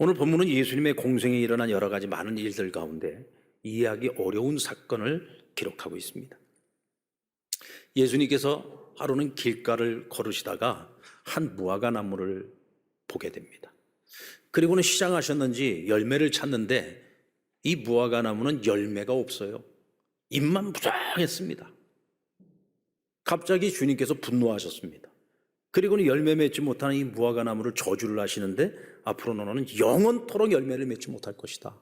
오늘 본문은 예수님의 공생에 일어난 여러 가지 많은 일들 가운데 이해하기 어려운 사건을 기록하고 있습니다. 예수님께서 하루는 길가를 걸으시다가 한 무화과 나무를 보게 됩니다. 그리고는 시장하셨는지 열매를 찾는데 이 무화과 나무는 열매가 없어요. 잎만 무성했습니다. 갑자기 주님께서 분노하셨습니다. 그리고는 열매 맺지 못하는 이 무화과 나무를 저주를 하시는데 앞으로 너는 영원토록 열매를 맺지 못할 것이다.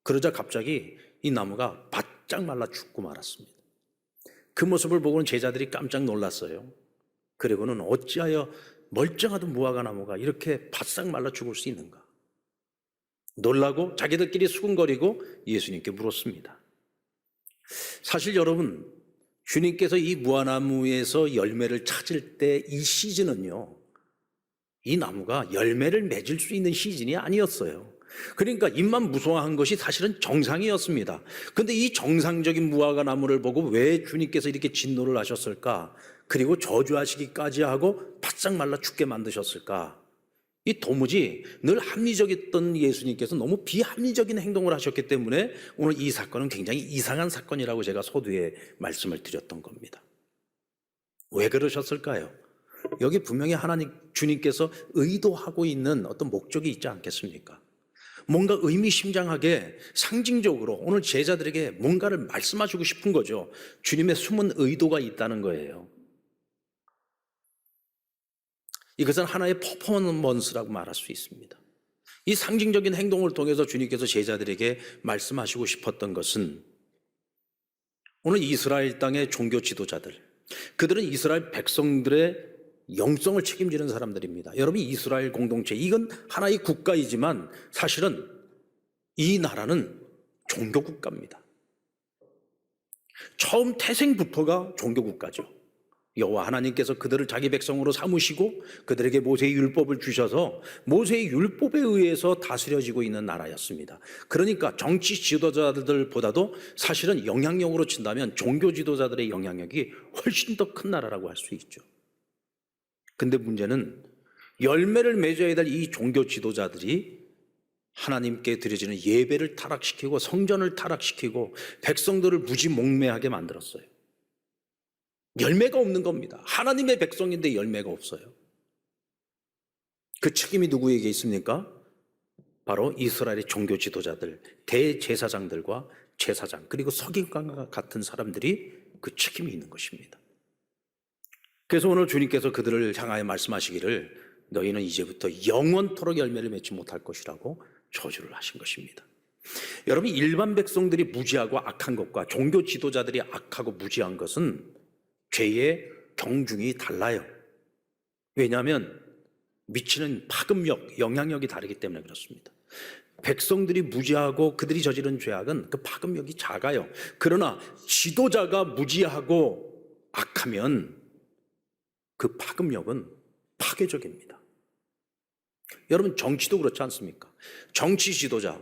그러자 갑자기 이 나무가 바짝 말라 죽고 말았습니다. 그 모습을 보고는 제자들이 깜짝 놀랐어요. 그리고는 어찌하여 멀쩡하던 무화과 나무가 이렇게 바싹 말라 죽을 수 있는가? 놀라고 자기들끼리 수군거리고 예수님께 물었습니다. 사실 여러분, 주님께서 이 무화나무에서 열매를 찾을 때 이 시즌은요, 이 나무가 열매를 맺을 수 있는 시즌이 아니었어요. 그러니까 잎만 무성한 것이 사실은 정상이었습니다. 그런데 이 정상적인 무화과 나무를 보고 왜 주님께서 이렇게 진노를 하셨을까? 그리고 저주하시기까지 하고 바싹 말라 죽게 만드셨을까? 이 도무지 늘 합리적이었던 예수님께서 너무 비합리적인 행동을 하셨기 때문에 오늘 이 사건은 굉장히 이상한 사건이라고 제가 서두에 말씀을 드렸던 겁니다. 왜 그러셨을까요? 여기 분명히 하나님 주님께서 의도하고 있는 어떤 목적이 있지 않겠습니까? 뭔가 의미심장하게 상징적으로 오늘 제자들에게 뭔가를 말씀하시고 싶은 거죠. 주님의 숨은 의도가 있다는 거예요. 이것은 하나의 퍼포먼스라고 말할 수 있습니다. 이 상징적인 행동을 통해서 주님께서 제자들에게 말씀하시고 싶었던 것은 오늘 이스라엘 땅의 종교 지도자들, 그들은 이스라엘 백성들의 영성을 책임지는 사람들입니다. 여러분, 이스라엘 공동체, 이건 하나의 국가이지만 사실은 이 나라는 종교 국가입니다. 처음 태생부터가 종교 국가죠. 여호와 하나님께서 그들을 자기 백성으로 삼으시고 그들에게 모세의 율법을 주셔서 모세의 율법에 의해서 다스려지고 있는 나라였습니다. 그러니까 정치 지도자들보다도 사실은 영향력으로 친다면 종교 지도자들의 영향력이 훨씬 더 큰 나라라고 할 수 있죠. 근데 문제는 열매를 맺어야 될 이 종교 지도자들이 하나님께 드려지는 예배를 타락시키고 성전을 타락시키고 백성들을 무지몽매하게 만들었어요. 열매가 없는 겁니다. 하나님의 백성인데 열매가 없어요. 그 책임이 누구에게 있습니까? 바로 이스라엘의 종교 지도자들, 대제사장들과 제사장, 그리고 서기관과 같은 사람들이 그 책임이 있는 것입니다. 그래서 오늘 주님께서 그들을 향하여 말씀하시기를 너희는 이제부터 영원토록 열매를 맺지 못할 것이라고 저주를 하신 것입니다. 여러분, 일반 백성들이 무지하고 악한 것과 종교 지도자들이 악하고 무지한 것은 죄의 경중이 달라요. 왜냐하면 미치는 파급력, 영향력이 다르기 때문에 그렇습니다. 백성들이 무지하고 그들이 저지른 죄악은 그 파급력이 작아요. 그러나 지도자가 무지하고 악하면 그 파급력은 파괴적입니다. 여러분, 정치도 그렇지 않습니까? 정치 지도자,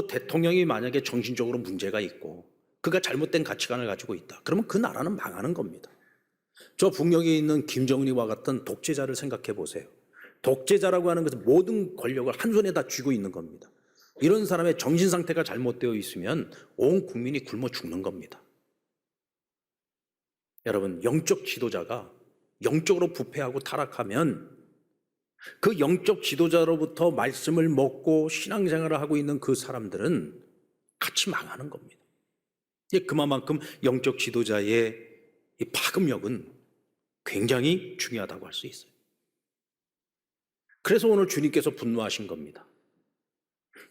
대통령이 만약에 정신적으로 문제가 있고 그가 잘못된 가치관을 가지고 있다. 그러면 그 나라는 망하는 겁니다. 저 북녘에 있는 김정은이와 같은 독재자를 생각해 보세요. 독재자라고 하는 것은 모든 권력을 한 손에 다 쥐고 있는 겁니다. 이런 사람의 정신 상태가 잘못되어 있으면 온 국민이 굶어 죽는 겁니다. 여러분, 영적 지도자가 영적으로 부패하고 타락하면 그 영적 지도자로부터 말씀을 먹고 신앙생활을 하고 있는 그 사람들은 같이 망하는 겁니다. 그만큼 영적 지도자의 이 파급력은 굉장히 중요하다고 할 수 있어요. 그래서 오늘 주님께서 분노하신 겁니다.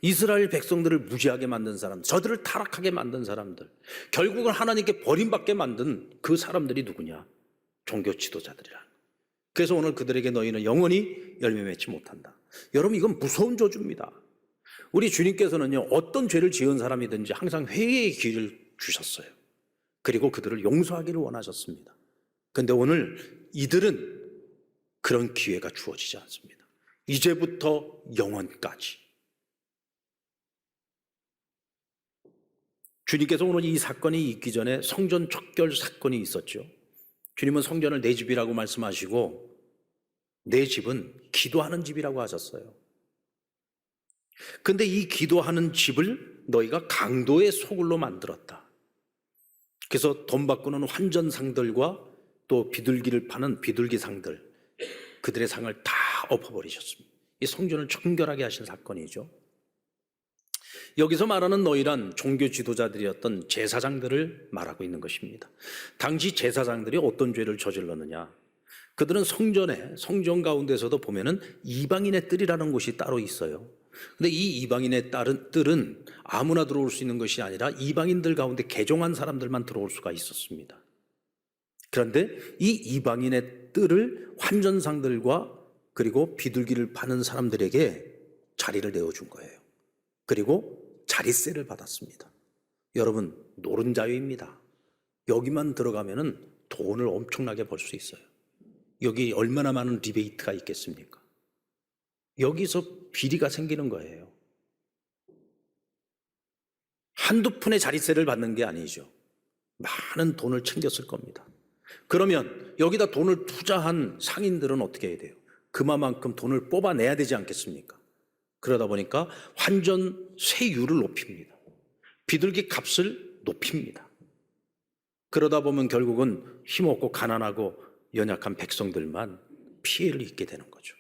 이스라엘 백성들을 무지하게 만든 사람, 저들을 타락하게 만든 사람들, 결국은 하나님께 버림받게 만든 그 사람들이 누구냐? 종교 지도자들이라. 그래서 오늘 그들에게 너희는 영원히 열매 맺지 못한다. 여러분, 이건 무서운 저주입니다. 우리 주님께서는요, 어떤 죄를 지은 사람이든지 항상 회개의 기회를 주셨어요. 그리고 그들을 용서하기를 원하셨습니다. 그런데 오늘 이들은 그런 기회가 주어지지 않습니다. 이제부터 영원까지. 주님께서 오늘 이 사건이 있기 전에 성전 척결 사건이 있었죠. 주님은 성전을 내 집이라고 말씀하시고 내 집은 기도하는 집이라고 하셨어요. 근데 이 기도하는 집을 너희가 강도의 소굴로 만들었다. 그래서 돈 바꾸는 환전상들과 또 비둘기를 파는 비둘기상들, 그들의 상을 다 엎어버리셨습니다. 이 성전을 청결하게 하신 사건이죠. 여기서 말하는 너희란 종교 지도자들이었던 제사장들을 말하고 있는 것입니다. 당시 제사장들이 어떤 죄를 저질렀느냐? 그들은 성전 가운데서도 보면은 이방인의 뜰이라는 곳이 따로 있어요. 근데 이 이방인의 뜰은 아무나 들어올 수 있는 것이 아니라 이방인들 가운데 개종한 사람들만 들어올 수가 있었습니다. 그런데 이 이방인의 뜰을 환전상들과 그리고 비둘기를 파는 사람들에게 자리를 내어준 거예요. 그리고 자릿세를 받았습니다. 여러분, 노른자유입니다. 여기만 들어가면은 돈을 엄청나게 벌 수 있어요. 여기 얼마나 많은 리베이트가 있겠습니까? 여기서 비리가 생기는 거예요. 한두 푼의 자릿세를 받는 게 아니죠. 많은 돈을 챙겼을 겁니다. 그러면 여기다 돈을 투자한 상인들은 어떻게 해야 돼요? 그만큼 돈을 뽑아내야 되지 않겠습니까? 그러다 보니까 환전세율을 높입니다. 비둘기 값을 높입니다. 그러다 보면 결국은 힘없고 가난하고 연약한 백성들만 피해를 입게 되는 거죠.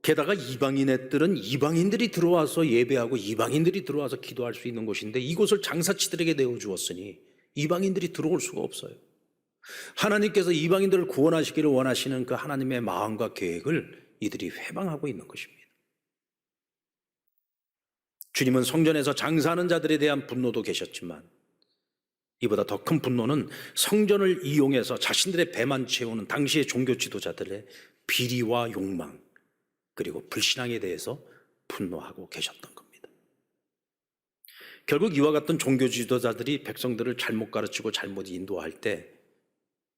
게다가 이방인의 뜰은 이방인들이 들어와서 예배하고 이방인들이 들어와서 기도할 수 있는 곳인데 이곳을 장사치들에게 내어주었으니 이방인들이 들어올 수가 없어요. 하나님께서 이방인들을 구원하시기를 원하시는 그 하나님의 마음과 계획을 이들이 회방하고 있는 것입니다. 주님은 성전에서 장사하는 자들에 대한 분노도 계셨지만 이보다 더 큰 분노는 성전을 이용해서 자신들의 배만 채우는 당시의 종교 지도자들의 비리와 욕망 그리고 불신앙에 대해서 분노하고 계셨던 겁니다. 결국 이와 같은 종교 지도자들이 백성들을 잘못 가르치고 잘못 인도할 때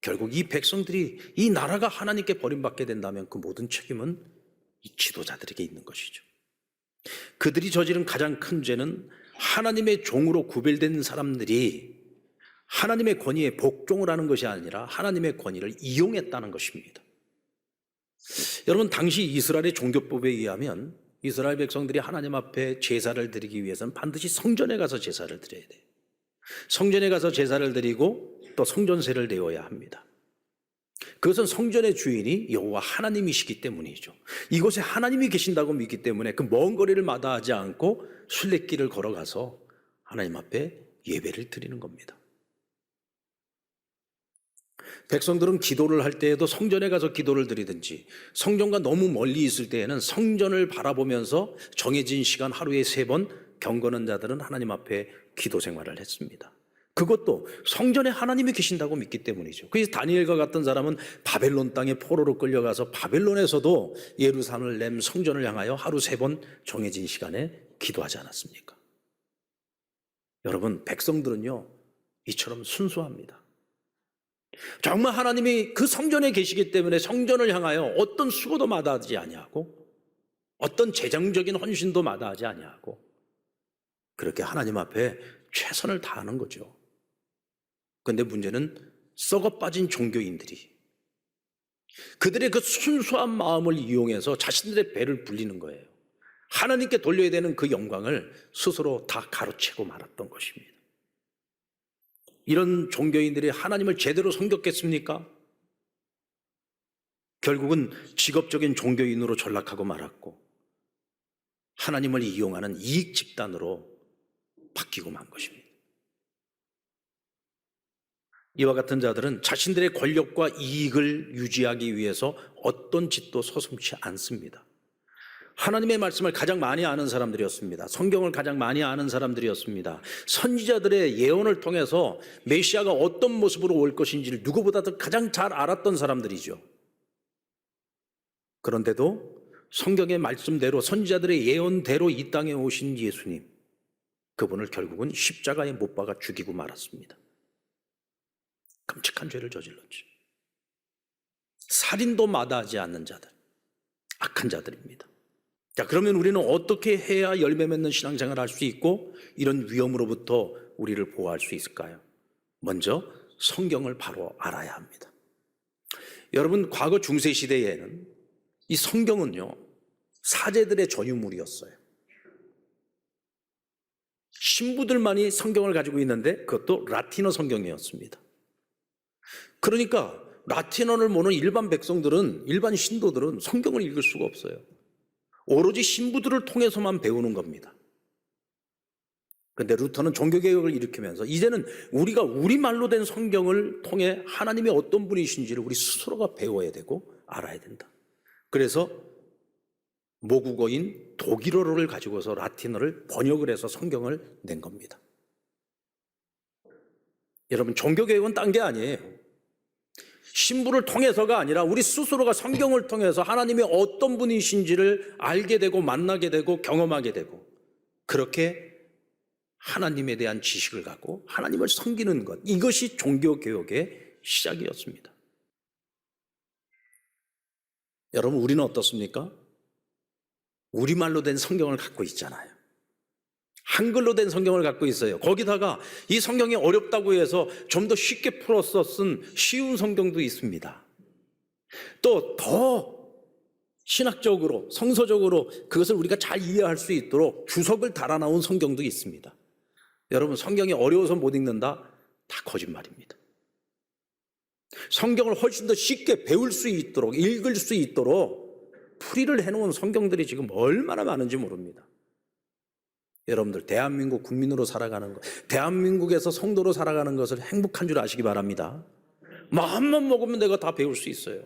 결국 이 백성들이 이 나라가 하나님께 버림받게 된다면 그 모든 책임은 이 지도자들에게 있는 것이죠. 그들이 저지른 가장 큰 죄는 하나님의 종으로 구별된 사람들이 하나님의 권위에 복종을 하는 것이 아니라 하나님의 권위를 이용했다는 것입니다. 여러분, 당시 이스라엘의 종교법에 의하면 이스라엘 백성들이 하나님 앞에 제사를 드리기 위해서는 반드시 성전에 가서 제사를 드려야 돼요. 성전에 가서 제사를 드리고 또 성전세를 내어야 합니다. 그것은 성전의 주인이 여호와 하나님이시기 때문이죠. 이곳에 하나님이 계신다고 믿기 때문에 그 먼 거리를 마다하지 않고 순례길을 걸어가서 하나님 앞에 예배를 드리는 겁니다. 백성들은 기도를 할 때에도 성전에 가서 기도를 드리든지 성전과 너무 멀리 있을 때에는 성전을 바라보면서 정해진 시간 하루에 3번 경건한 자들은 하나님 앞에 기도 생활을 했습니다. 그것도 성전에 하나님이 계신다고 믿기 때문이죠. 그래서 다니엘과 같은 사람은 바벨론 땅에 포로로 끌려가서 바벨론에서도 예루살렘 성전을 향하여 하루 3번 정해진 시간에 기도하지 않았습니까? 여러분, 백성들은요 이처럼 순수합니다. 정말 하나님이 그 성전에 계시기 때문에 성전을 향하여 어떤 수고도 마다하지 아니하고 어떤 재정적인 헌신도 마다하지 아니하고 그렇게 하나님 앞에 최선을 다하는 거죠. 그런데 문제는 썩어 빠진 종교인들이 그들의 그 순수한 마음을 이용해서 자신들의 배를 불리는 거예요. 하나님께 돌려야 되는 그 영광을 스스로 다 가로채고 말았던 것입니다. 이런 종교인들이 하나님을 제대로 섬겼겠습니까? 결국은 직업적인 종교인으로 전락하고 말았고 하나님을 이용하는 이익 집단으로 바뀌고 만 것입니다. 이와 같은 자들은 자신들의 권력과 이익을 유지하기 위해서 어떤 짓도 서슴지 않습니다. 하나님의 말씀을 가장 많이 아는 사람들이었습니다. 성경을 가장 많이 아는 사람들이었습니다. 선지자들의 예언을 통해서 메시아가 어떤 모습으로 올 것인지를 누구보다도 가장 잘 알았던 사람들이죠. 그런데도 성경의 말씀대로 선지자들의 예언대로 이 땅에 오신 예수님, 그분을 결국은 십자가에 못 박아 죽이고 말았습니다. 끔찍한 죄를 저질렀죠. 살인도 마다하지 않는 자들, 악한 자들입니다. 자, 그러면 우리는 어떻게 해야 열매 맺는 신앙생활을 할 수 있고 이런 위험으로부터 우리를 보호할 수 있을까요? 먼저 성경을 바로 알아야 합니다. 여러분, 과거 중세 시대에는 이 성경은요, 사제들의 전유물이었어요. 신부들만이 성경을 가지고 있는데 그것도 라틴어 성경이었습니다. 그러니까 라틴어를 모르는 일반 백성들은, 일반 신도들은 성경을 읽을 수가 없어요. 오로지 신부들을 통해서만 배우는 겁니다. 그런데 루터는 종교개혁을 일으키면서 이제는 우리가 우리말로 된 성경을 통해 하나님이 어떤 분이신지를 우리 스스로가 배워야 되고 알아야 된다. 그래서 모국어인 독일어를 가지고서 라틴어를 번역을 해서 성경을 낸 겁니다. 여러분, 종교개혁은 딴 게 아니에요. 신부를 통해서가 아니라 우리 스스로가 성경을 통해서 하나님이 어떤 분이신지를 알게 되고 만나게 되고 경험하게 되고, 그렇게 하나님에 대한 지식을 갖고 하나님을 섬기는 것, 이것이 종교개혁의 시작이었습니다. 여러분, 우리는 어떻습니까? 우리말로 된 성경을 갖고 있잖아요. 한글로 된 성경을 갖고 있어요. 거기다가 이 성경이 어렵다고 해서 좀 더 쉽게 풀어서 쓴 쉬운 성경도 있습니다. 또 더 신학적으로, 성서적으로 그것을 우리가 잘 이해할 수 있도록 주석을 달아나온 성경도 있습니다. 여러분, 성경이 어려워서 못 읽는다? 다 거짓말입니다. 성경을 훨씬 더 쉽게 배울 수 있도록, 읽을 수 있도록 풀이를 해놓은 성경들이 지금 얼마나 많은지 모릅니다. 여러분들, 대한민국 국민으로 살아가는 것, 대한민국에서 성도로 살아가는 것을 행복한 줄 아시기 바랍니다. 마음만 먹으면 내가 다 배울 수 있어요.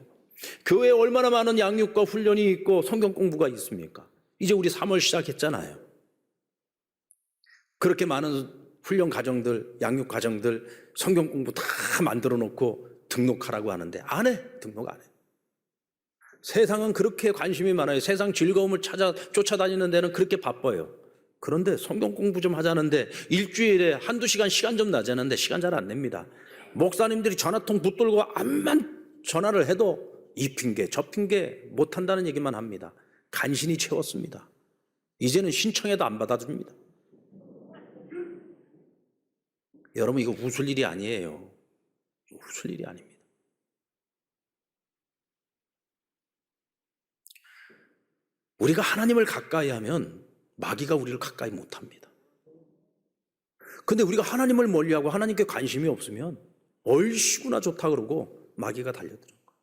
교회에 얼마나 많은 양육과 훈련이 있고 성경 공부가 있습니까? 이제 우리 3월 시작했잖아요. 그렇게 많은 훈련 과정들, 양육 과정들, 성경 공부 다 만들어 놓고 등록하라고 하는데 안 해. 등록 안 해. 세상은 그렇게 관심이 많아요. 세상 즐거움을 쫓아다니는 데는 그렇게 바빠요. 그런데 성경 공부 좀 하자는데 일주일에 한두 시간 시간 좀 나자는데 시간 잘 안 냅니다. 목사님들이 전화통 붙들고 암만 전화를 해도 이 핑계 저 핑계 못한다는 얘기만 합니다. 간신히 채웠습니다. 이제는 신청해도 안 받아줍니다. 여러분, 이거 웃을 일이 아니에요. 웃을 일이 아닙니다. 우리가 하나님을 가까이 하면 마귀가 우리를 가까이 못합니다. 근데 우리가 하나님을 멀리하고 하나님께 관심이 없으면 얼씨구나 좋다 그러고 마귀가 달려드는 거예요.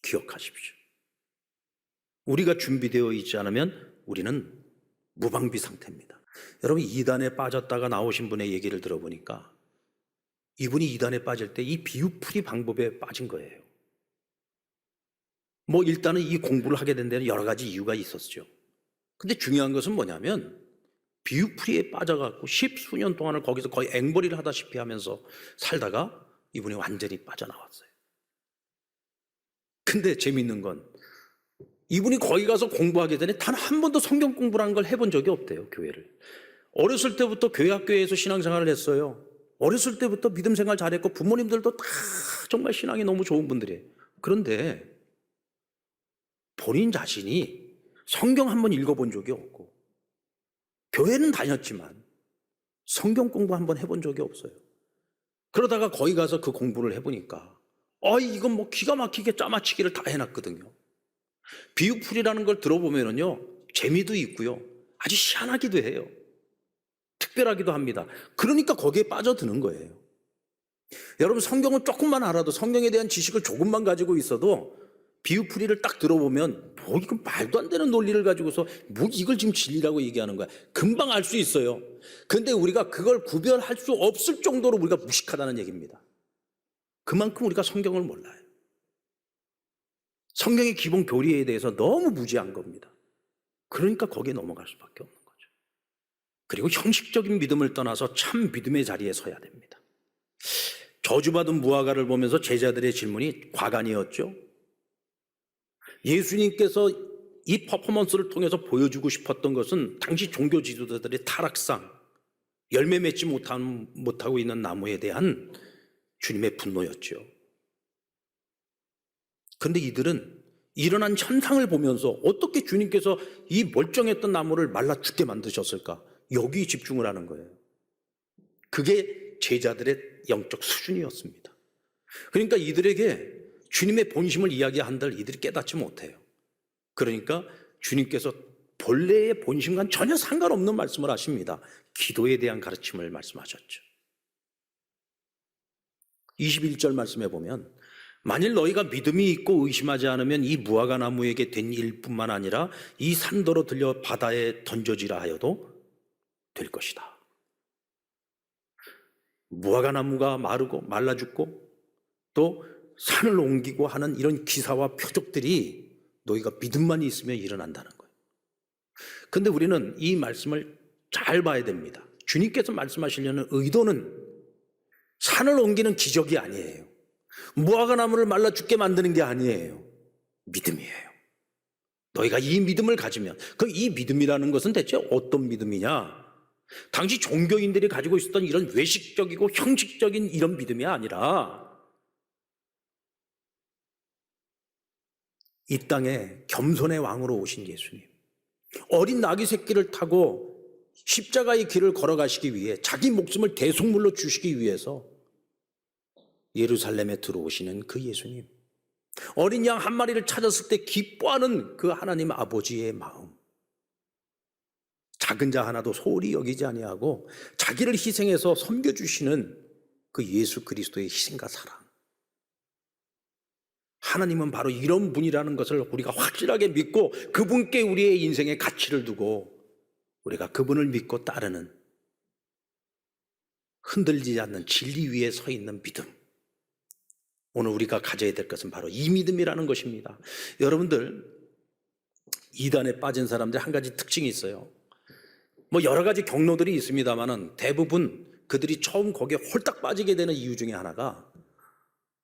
기억하십시오. 우리가 준비되어 있지 않으면 우리는 무방비 상태입니다. 여러분, 이단에 빠졌다가 나오신 분의 얘기를 들어보니까 이분이 이단에 빠질 때 이 비유풀이 방법에 빠진 거예요. 일단은 이 공부를 하게 된 데는 여러 가지 이유가 있었죠. 근데 중요한 것은 뭐냐면 비유풀이에 빠져갖고 10수년 동안을 거기서 거의 앵벌이를 하다시피 하면서 살다가 이분이 완전히 빠져나왔어요. 근데 재밌는 건 이분이 거기 가서 공부하기 전에 단 한 번도 성경 공부라는 걸 해본 적이 없대요. 교회를. 어렸을 때부터 교회 학교에서 신앙생활을 했어요. 어렸을 때부터 믿음 생활 잘했고 부모님들도 다 정말 신앙이 너무 좋은 분들이에요. 그런데 본인 자신이 성경 한 번 읽어본 적이 없고 교회는 다녔지만 성경 공부 한 번 해본 적이 없어요. 그러다가 거기 가서 그 공부를 해보니까 이건 기가 막히게 짜맞추기를 다 해놨거든요. 비유풀이라는 걸 들어보면은요, 재미도 있고요, 아주 희한하기도 해요. 특별하기도 합니다. 그러니까 거기에 빠져드는 거예요. 여러분, 성경을 조금만 알아도, 성경에 대한 지식을 조금만 가지고 있어도 비유풀이를 딱 들어보면 이건 말도 안 되는 논리를 가지고서 이걸 지금 진리라고 얘기하는 거야. 금방 알 수 있어요. 근데 우리가 그걸 구별할 수 없을 정도로 우리가 무식하다는 얘기입니다. 그만큼 우리가 성경을 몰라요. 성경의 기본 교리에 대해서 너무 무지한 겁니다. 그러니까 거기에 넘어갈 수밖에 없는 거죠. 그리고 형식적인 믿음을 떠나서 참 믿음의 자리에 서야 됩니다. 저주받은 무화과를 보면서 제자들의 질문이 과간이었죠. 예수님께서 이 퍼포먼스를 통해서 보여주고 싶었던 것은 당시 종교 지도자들의 타락상, 열매 맺지 못하고 있는 나무에 대한 주님의 분노였죠. 그런데 이들은 일어난 현상을 보면서 어떻게 주님께서 이 멀쩡했던 나무를 말라 죽게 만드셨을까? 여기에 집중을 하는 거예요. 그게 제자들의 영적 수준이었습니다. 그러니까 이들에게 주님의 본심을 이야기한들 이들이 깨닫지 못해요. 그러니까 주님께서 본래의 본심과는 전혀 상관없는 말씀을 하십니다. 기도에 대한 가르침을 말씀하셨죠. 21절 말씀에 보면 만일 너희가 믿음이 있고 의심하지 않으면 이 무화과 나무에게 된 일뿐만 아니라 이 산더러 들려 바다에 던져지라 하여도 될 것이다. 무화과 나무가 마르고 말라 죽고 또 산을 옮기고 하는 이런 기사와 표적들이 너희가 믿음만 있으면 일어난다는 거예요. 그런데 우리는 이 말씀을 잘 봐야 됩니다. 주님께서 말씀하시려는 의도는 산을 옮기는 기적이 아니에요. 무화과 나무를 말라 죽게 만드는 게 아니에요. 믿음이에요. 너희가 이 믿음을 가지면, 그 이 믿음이라는 것은 대체 어떤 믿음이냐? 당시 종교인들이 가지고 있었던 이런 외식적이고 형식적인 이런 믿음이 아니라 이 땅에 겸손의 왕으로 오신 예수님, 어린 나귀 새끼를 타고 십자가의 길을 걸어가시기 위해 자기 목숨을 대속물로 주시기 위해서 예루살렘에 들어오시는 그 예수님, 어린 양 한 마리를 찾았을 때 기뻐하는 그 하나님 아버지의 마음, 작은 자 하나도 소홀히 여기지 아니하고 자기를 희생해서 섬겨주시는 그 예수 그리스도의 희생과 사랑, 하나님은 바로 이런 분이라는 것을 우리가 확실하게 믿고 그분께 우리의 인생의 가치를 두고 우리가 그분을 믿고 따르는, 흔들리지 않는 진리 위에 서 있는 믿음, 오늘 우리가 가져야 될 것은 바로 이 믿음이라는 것입니다. 여러분들, 이단에 빠진 사람들 한 가지 특징이 있어요. 뭐 여러 가지 경로들이 있습니다만은 대부분 그들이 처음 거기에 홀딱 빠지게 되는 이유 중에 하나가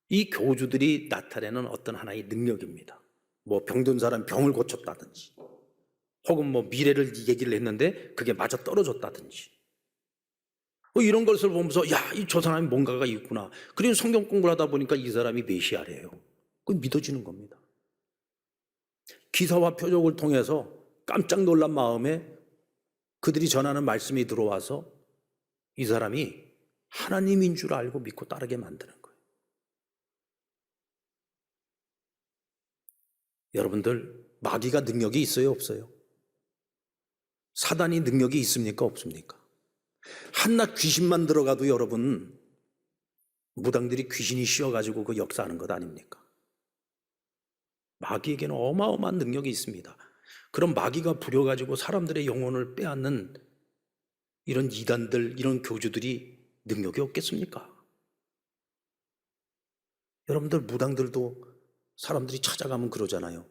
이 교주들이 나타내는 어떤 하나의 능력입니다. 뭐 병든 사람 병을 고쳤다든지, 혹은 뭐 미래를 얘기를 했는데 그게 맞아 떨어졌다든지, 뭐 이런 것을 보면서 야, 저 사람이 뭔가가 있구나. 그리고 성경 공부를 하다 보니까 이 사람이 메시아래요. 그건 믿어지는 겁니다. 기사와 표적을 통해서 깜짝 놀란 마음에 그들이 전하는 말씀이 들어와서 이 사람이 하나님인 줄 알고 믿고 따르게 만드는 거예요. 여러분들, 마귀가 능력이 있어요, 없어요? 사단이 능력이 있습니까, 없습니까? 한낱 귀신만 들어가도 여러분, 무당들이 귀신이 씌어가지고 그 역사하는 것 아닙니까? 마귀에게는 어마어마한 능력이 있습니다. 그럼 마귀가 부려가지고 사람들의 영혼을 빼앗는 이런 이단들, 이런 교주들이 능력이 없겠습니까? 여러분들, 무당들도 사람들이 찾아가면 그러잖아요.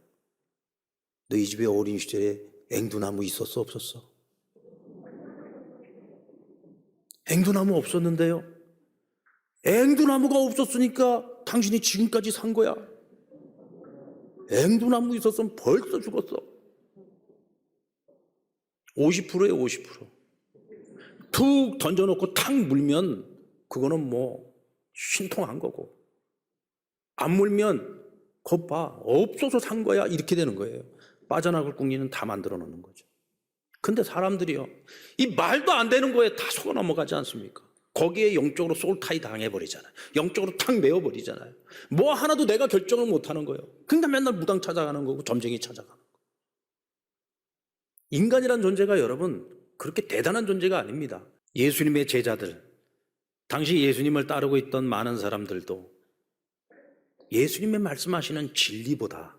너희 집에 어린 시절에 앵두나무 있었어, 없었어? 앵두나무 없었는데요? 앵두나무가 없었으니까 당신이 지금까지 산 거야. 앵두나무 있었으면 벌써 죽었어. 50%예요, 50%. 툭 던져놓고 탁 물면 그거는 뭐 신통한 거고, 안 물면 거 봐, 없어서 산 거야, 이렇게 되는 거예요. 빠져나갈 궁리는 다 만들어 놓는 거죠. 근데 사람들이요, 이 말도 안 되는 거에 다 속아 넘어가지 않습니까? 거기에 영적으로 솔타이 당해버리잖아요. 영적으로 탁 메워버리잖아요. 뭐 하나도 내가 결정을 못하는 거예요. 그러니까 맨날 무당 찾아가는 거고 점쟁이 찾아가는 거예요. 인간이란 존재가 여러분 그렇게 대단한 존재가 아닙니다. 예수님의 제자들, 당시 예수님을 따르고 있던 많은 사람들도 예수님의 말씀하시는 진리보다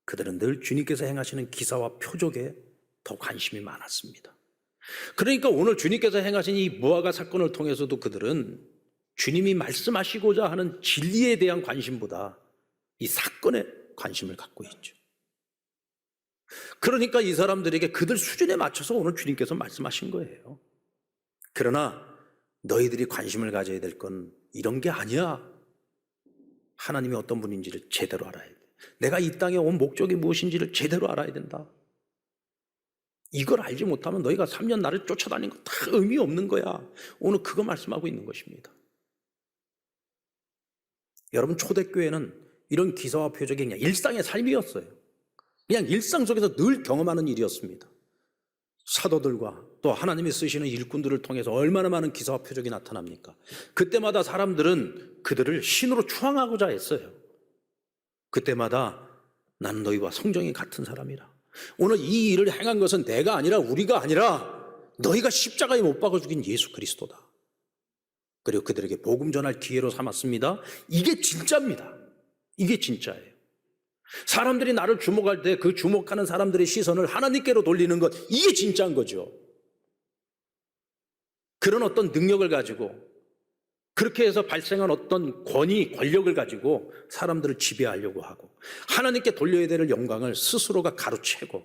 그들은 늘 주님께서 행하시는 기사와 표적에 더 관심이 많았습니다. 그러니까 오늘 주님께서 행하신 이 무화과 사건을 통해서도 그들은 주님이 말씀하시고자 하는 진리에 대한 관심보다 이 사건에 관심을 갖고 있죠. 그러니까 이 사람들에게 그들 수준에 맞춰서 오늘 주님께서 말씀하신 거예요. 그러나 너희들이 관심을 가져야 될 건 이런 게 아니야. 하나님이 어떤 분인지를 제대로 알아야 돼. 내가 이 땅에 온 목적이 무엇인지를 제대로 알아야 된다. 이걸 알지 못하면 너희가 3년 나를 쫓아다닌 거 다 의미 없는 거야. 오늘 그거 말씀하고 있는 것입니다. 여러분, 초대교회는 이런 기사와 표적이 그냥 일상의 삶이었어요. 그냥 일상 속에서 늘 경험하는 일이었습니다. 사도들과 또 하나님이 쓰시는 일꾼들을 통해서 얼마나 많은 기사와 표적이 나타납니까? 그때마다 사람들은 그들을 신으로 추앙하고자 했어요. 그때마다 나는 너희와 성정이 같은 사람이라. 오늘 이 일을 행한 것은 내가 아니라 우리가 아니라 너희가 십자가에 못 박아 죽인 예수 그리스도다. 그리고 그들에게 복음 전할 기회로 삼았습니다. 이게 진짜입니다. 이게 진짜예요. 사람들이 나를 주목할 때 그 주목하는 사람들의 시선을 하나님께로 돌리는 것, 이게 진짜인 거죠. 그런 어떤 능력을 가지고, 그렇게 해서 발생한 어떤 권위, 권력을 가지고 사람들을 지배하려고 하고, 하나님께 돌려야 될 영광을 스스로가 가로채고,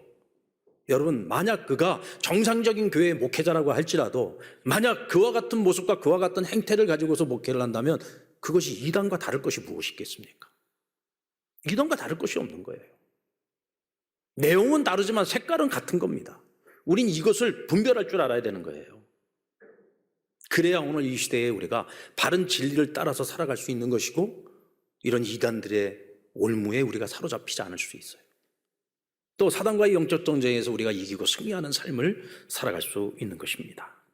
여러분, 만약 그가 정상적인 교회의 목회자라고 할지라도 만약 그와 같은 모습과 그와 같은 행태를 가지고서 목회를 한다면 그것이 이단과 다를 것이 무엇이 있겠습니까? 이단과 다를 것이 없는 거예요. 내용은 다르지만 색깔은 같은 겁니다. 우린 이것을 분별할 줄 알아야 되는 거예요. 그래야 오늘 이 시대에 우리가 바른 진리를 따라서 살아갈 수 있는 것이고, 이런 이단들의 올무에 우리가 사로잡히지 않을 수 있어요. 또 사단과의 영적 전쟁에서 우리가 이기고 승리하는 삶을 살아갈 수 있는 것입니다.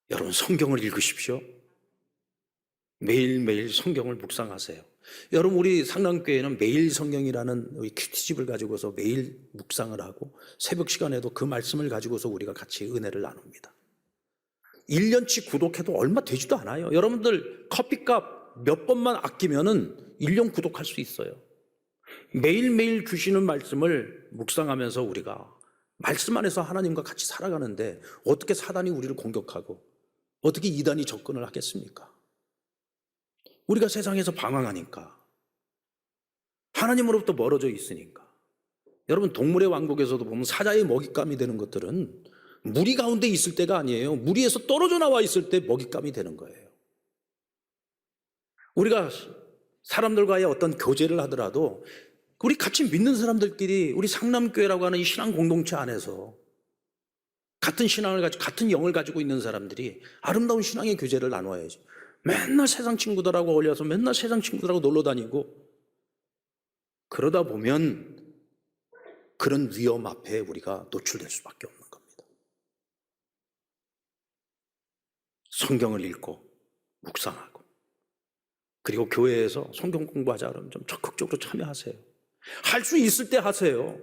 여러분, 성경을 읽으십시오. 매일매일 성경을 묵상하세요. 여러분, 우리 상남교회는 매일 성경이라는 큐티집을 가지고서 매일 묵상을 하고 새벽 시간에도 그 말씀을 가지고서 우리가 같이 은혜를 나눕니다. 1년치 구독해도 얼마 되지도 않아요. 여러분들 커피값 몇 번만 아끼면은 1년 구독할 수 있어요. 매일매일 주시는 말씀을 묵상하면서 우리가 말씀 안에서 하나님과 같이 살아가는데 어떻게 사단이 우리를 공격하고 어떻게 이단이 접근을 하겠습니까? 우리가 세상에서 방황하니까, 하나님으로부터 멀어져 있으니까. 여러분, 동물의 왕국에서도 보면 사자의 먹잇감이 되는 것들은 무리 가운데 있을 때가 아니에요. 무리에서 떨어져 나와 있을 때 먹잇감이 되는 거예요. 우리가 사람들과의 어떤 교제를 하더라도 우리 같이 믿는 사람들끼리, 우리 상남교회라고 하는 이 신앙 공동체 안에서 같은 신앙을 가지고 같은 영을 가지고 있는 사람들이 아름다운 신앙의 교제를 나눠야죠. 맨날 세상 친구들하고 어울려서 맨날 세상 친구들하고 놀러 다니고, 그러다 보면 그런 위험 앞에 우리가 노출될 수밖에 없는 겁니다. 성경을 읽고 묵상하고, 그리고 교회에서 성경 공부하자 그러면 좀 적극적으로 참여하세요. 할 수 있을 때 하세요.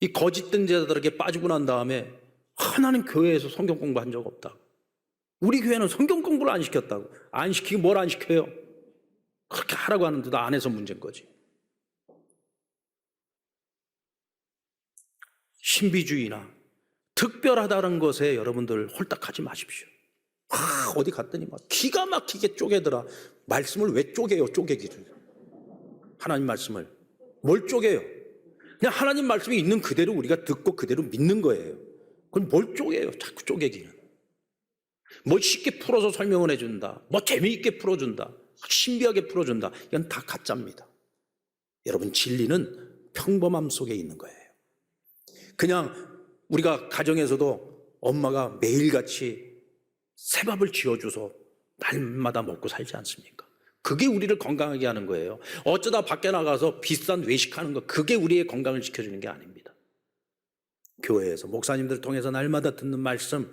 이 거짓된 제자들에게 빠지고 난 다음에 하나는 교회에서 성경 공부한 적 없다고, 우리 교회는 성경 공부를 안 시켰다고. 안 시키고 뭘 안 시켜요? 그렇게 하라고 하는데도 안 해서 문제인 거지. 신비주의나 특별하다는 것에 여러분들 홀딱하지 마십시오. 어디 갔더니 막 기가 막히게 쪼개더라. 말씀을 왜 쪼개요? 쪼개기를. 하나님 말씀을 뭘 쪼개요? 그냥 하나님 말씀이 있는 그대로 우리가 듣고 그대로 믿는 거예요. 그건 뭘 쪼개요? 자꾸 쪼개기는. 뭐 쉽게 풀어서 설명을 해준다, 뭐 재미있게 풀어준다, 신비하게 풀어준다, 이건 다 가짜입니다. 여러분, 진리는 평범함 속에 있는 거예요. 그냥 우리가 가정에서도 엄마가 매일같이 새밥을 지어줘서 날마다 먹고 살지 않습니까? 그게 우리를 건강하게 하는 거예요. 어쩌다 밖에 나가서 비싼 외식하는 거, 그게 우리의 건강을 지켜주는 게 아닙니다. 교회에서 목사님들 통해서 날마다 듣는 말씀,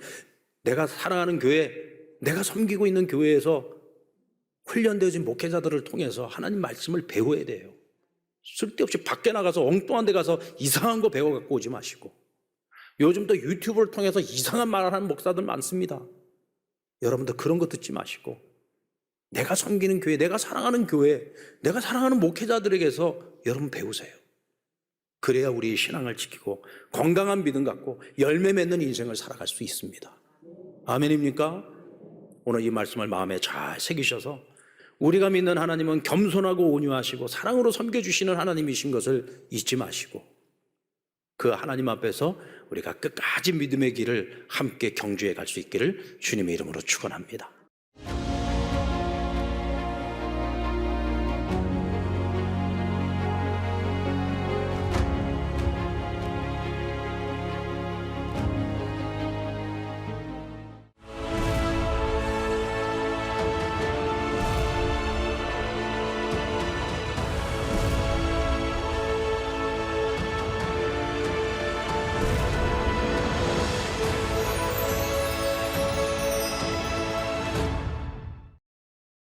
내가 사랑하는 교회, 내가 섬기고 있는 교회에서 훈련되어진 목회자들을 통해서 하나님 말씀을 배워야 돼요. 쓸데없이 밖에 나가서 엉뚱한 데 가서 이상한 거 배워갖고 오지 마시고. 요즘 또 유튜브를 통해서 이상한 말을 하는 목사들 많습니다. 여러분들 그런 거 듣지 마시고, 내가 섬기는 교회, 내가 사랑하는 교회, 내가 사랑하는 목회자들에게서 여러분 배우세요. 그래야 우리의 신앙을 지키고 건강한 믿음 갖고 열매 맺는 인생을 살아갈 수 있습니다. 아멘입니까? 오늘 이 말씀을 마음에 잘 새기셔서 우리가 믿는 하나님은 겸손하고 온유하시고 사랑으로 섬겨주시는 하나님이신 것을 잊지 마시고, 그 하나님 앞에서 우리가 끝까지 믿음의 길을 함께 경주해 갈 수 있기를 주님의 이름으로 축원합니다.